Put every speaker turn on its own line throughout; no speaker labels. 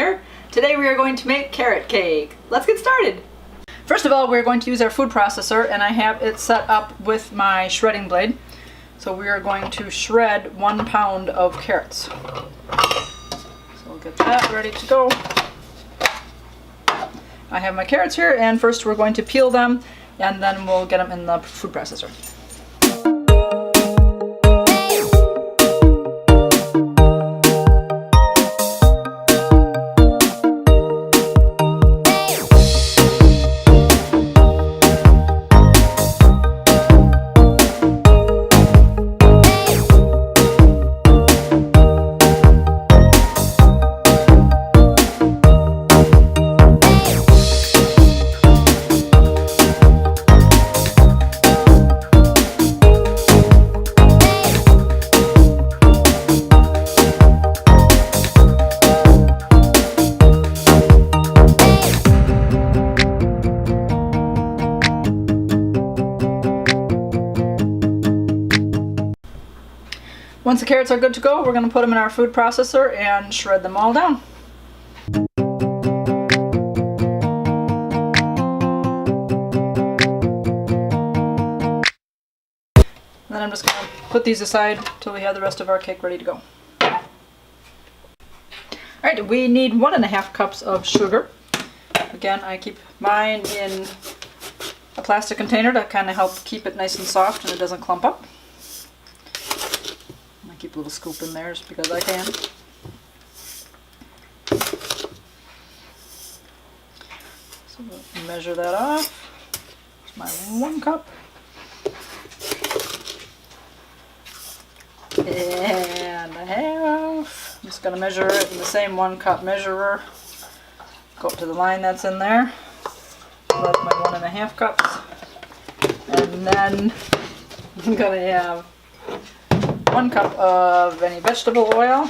here. Today we are going to make carrot cake. Let's get started. First of all, we're going to use our food processor, and I have it set up with my shredding blade. So we are going to shred 1 pound of carrots. So we'll get that ready to go. I have my carrots here, and first we're going to peel them, and then we'll get them in the food processor. Once the carrots are good to go, we're going to put them in our food processor and shred them all down. Then I'm just going to put these aside until we have the rest of our cake ready to go. Alright, we need 1.5 cups of sugar. Again, I keep mine in a plastic container to kind of help keep it nice and soft and it doesn't clump up. Keep a little scoop in there just because I can. So we'll measure that off. Here's my 1 cup. And a half. I'm just going to measure it in the same 1 cup measurer. Go up to the line that's in there. That's my 1.5 cups. And then I'm going to have 1 cup of any vegetable oil.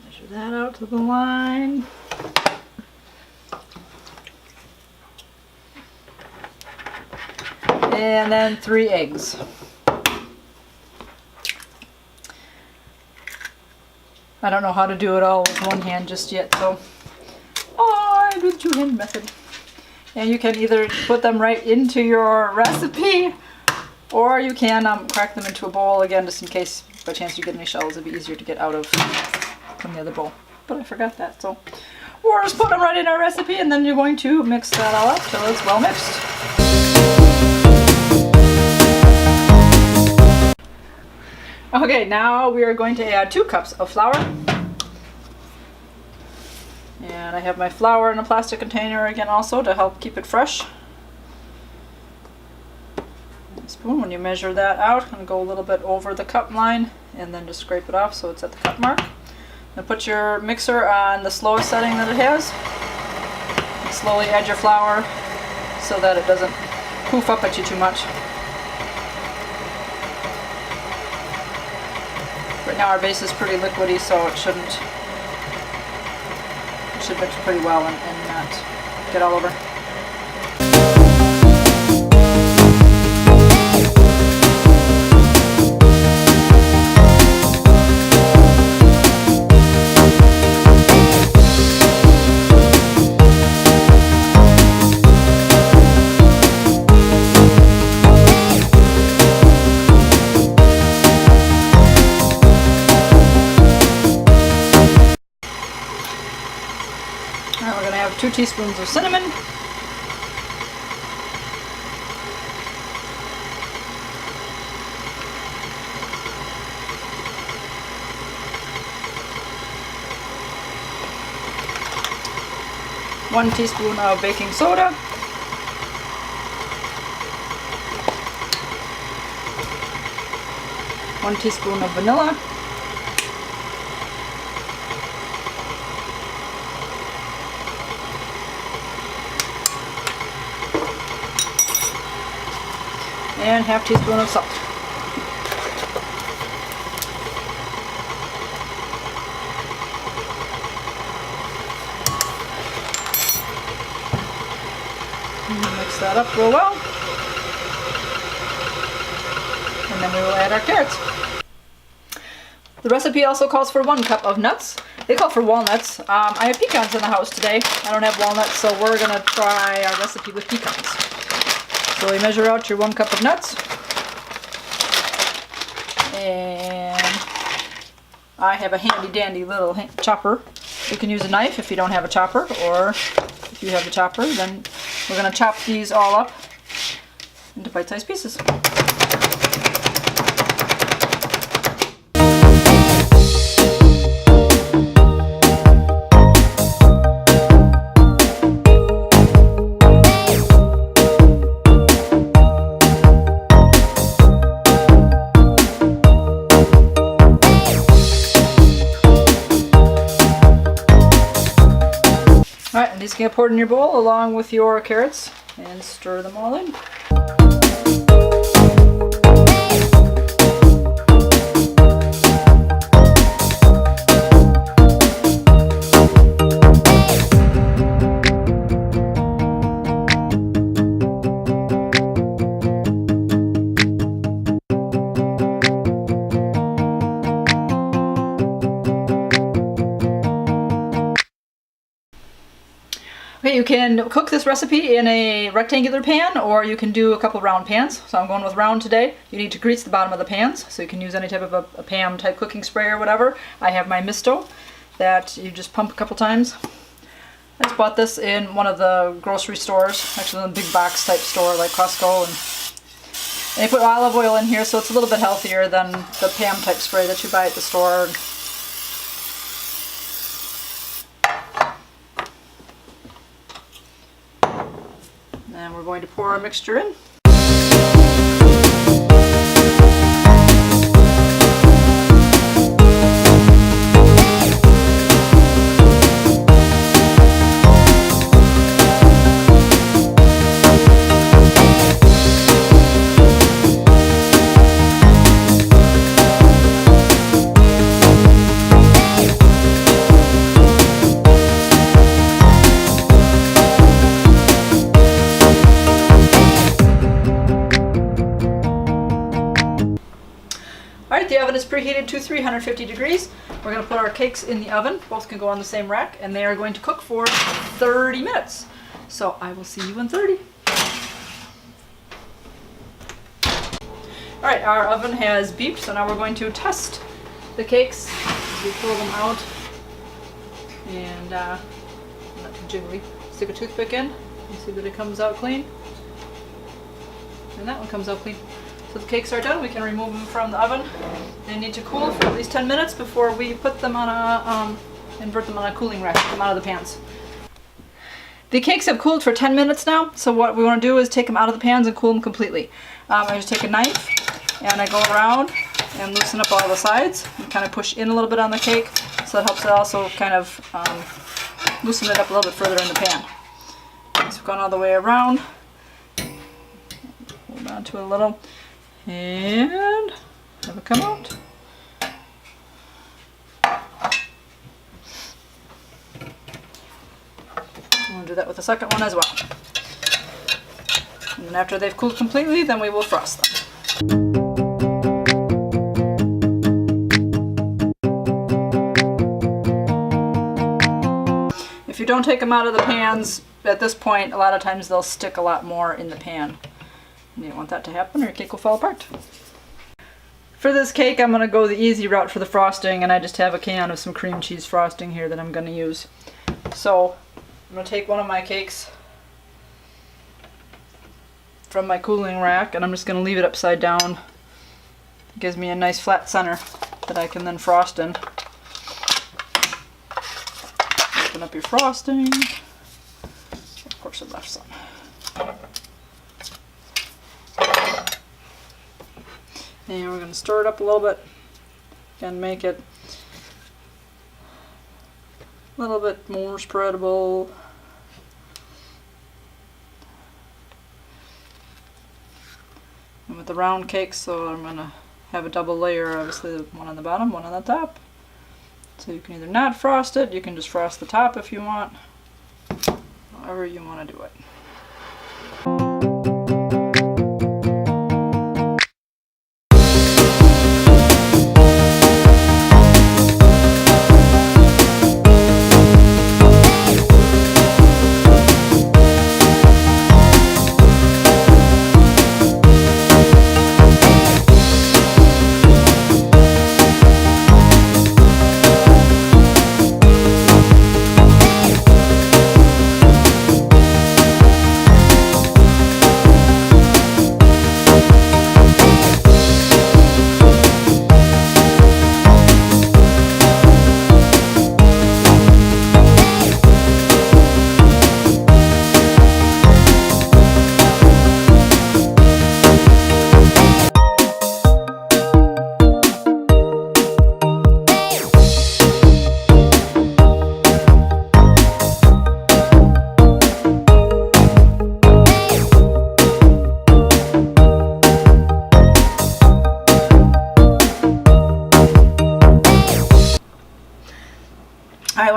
Measure that out to the line. And then 3 eggs. I don't know how to do it all with one hand just yet, so I do the 2-hand method. And you can either put them right into your recipe, or you can crack them into a bowl again, just in case by chance you get any shells. It'd be easier to get out of from the other bowl. But I forgot that, so we'll just put them right in our recipe, and then you're going to mix that all up till it's well mixed. Okay, now we are going to add 2 cups of flour. And I have my flour in a plastic container again also to help keep it fresh. A spoon, when you measure that out, and go a little bit over the cup line and then just scrape it off so it's at the cup mark. Now put your mixer on the slowest setting that it has. And slowly add your flour so that it doesn't poof up at you too much. Right now our base is pretty liquidy, so it should mix pretty well and not get all over. Now we're going to have 2 teaspoons of cinnamon. One teaspoon of baking soda. 1 teaspoon of vanilla. And half teaspoon of salt. Mix that up real well. And and then we will add our carrots. The recipe also calls for 1 cup of nuts. They call for walnuts. I have pecans in the house today. I don't have walnuts, so we're going to try our recipe with pecans. So you measure out your 1 cup of nuts. And I have a handy dandy little chopper. You can use a knife if you don't have a chopper, or if you have a chopper, then we're going to chop these all up into bite-sized pieces. Alright, and these can get poured in your bowl along with your carrots and stir them all in. Okay, you can cook this recipe in a rectangular pan, or you can do a couple round pans. So I'm going with round today. You need to grease the bottom of the pans, so you can use any type of a Pam type cooking spray or whatever. I have my Misto that you just pump a couple times. I just bought this in one of the grocery stores, actually in a big box type store like Crisco, and they put olive oil in here, so it's a little bit healthier than the Pam type spray that you buy at the store. And we're going to pour our mixture in. Alright, the oven is preheated to 350 degrees. We're going to put our cakes in the oven. Both can go on the same rack, and they are going to cook for 30 minutes. So I will see you in 30. Alright, our oven has beeped, so now we're going to test the cakes. We pull them out and not too jiggly. Stick a toothpick in and see that it comes out clean. And that one comes out clean. So the cakes are done. We can remove them from the oven. They need to cool for at least 10 minutes before we put them on a, invert them on a cooling rack, get them out of the pans. The cakes have cooled for 10 minutes now, so what we want to do is take them out of the pans and cool them completely. I just take a knife and I go around and loosen up all the sides and kind of push in a little bit on the cake, so that helps it also kind of loosen it up a little bit further in the pan. So we've gone all the way around. Hold on to it a little. And have it come out. We'll do that with the second one as well. And then after they've cooled completely, then we will frost them. If you don't take them out of the pans at this point, a lot of times they'll stick a lot more in the pan. You don't want that to happen or your cake will fall apart. For this cake, I'm going to go the easy route for the frosting, and I just have a can of some cream cheese frosting here that I'm going to use. So I'm going to take one of my cakes from my cooling rack, and I'm just going to leave it upside down. It gives me a nice flat center that I can then frost in. Open up your frosting. Of course, I left some. And we're going to stir it up a little bit and make it a little bit more spreadable. And with the round cakes, so I'm going to have a double layer, obviously one on the bottom, one on the top. So you can either not frost it, you can just frost the top if you want, however you want to do it.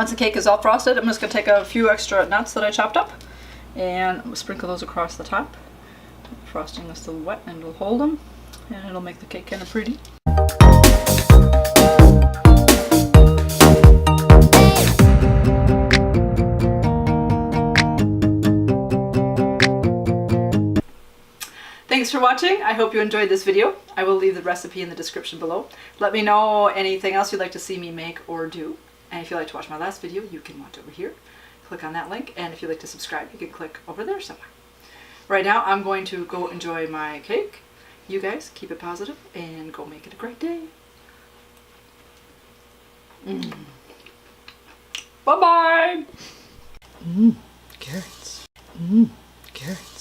Once the cake is all frosted, I'm just going to take a few extra nuts that I chopped up and sprinkle those across the top. Frosting is still wet and it'll hold them, and it'll make the cake kind of pretty. Thanks for watching. I hope you enjoyed this video. I will leave the recipe in the description below. Let me know anything else you'd like to see me make or do. And if you'd like to watch my last video, you can watch over here. Click on that link. And if you'd like to subscribe, you can click over there somewhere. Right now, I'm going to go enjoy my cake. You guys, keep it positive and go make it a great day. Bye-bye. Carrots. Carrots.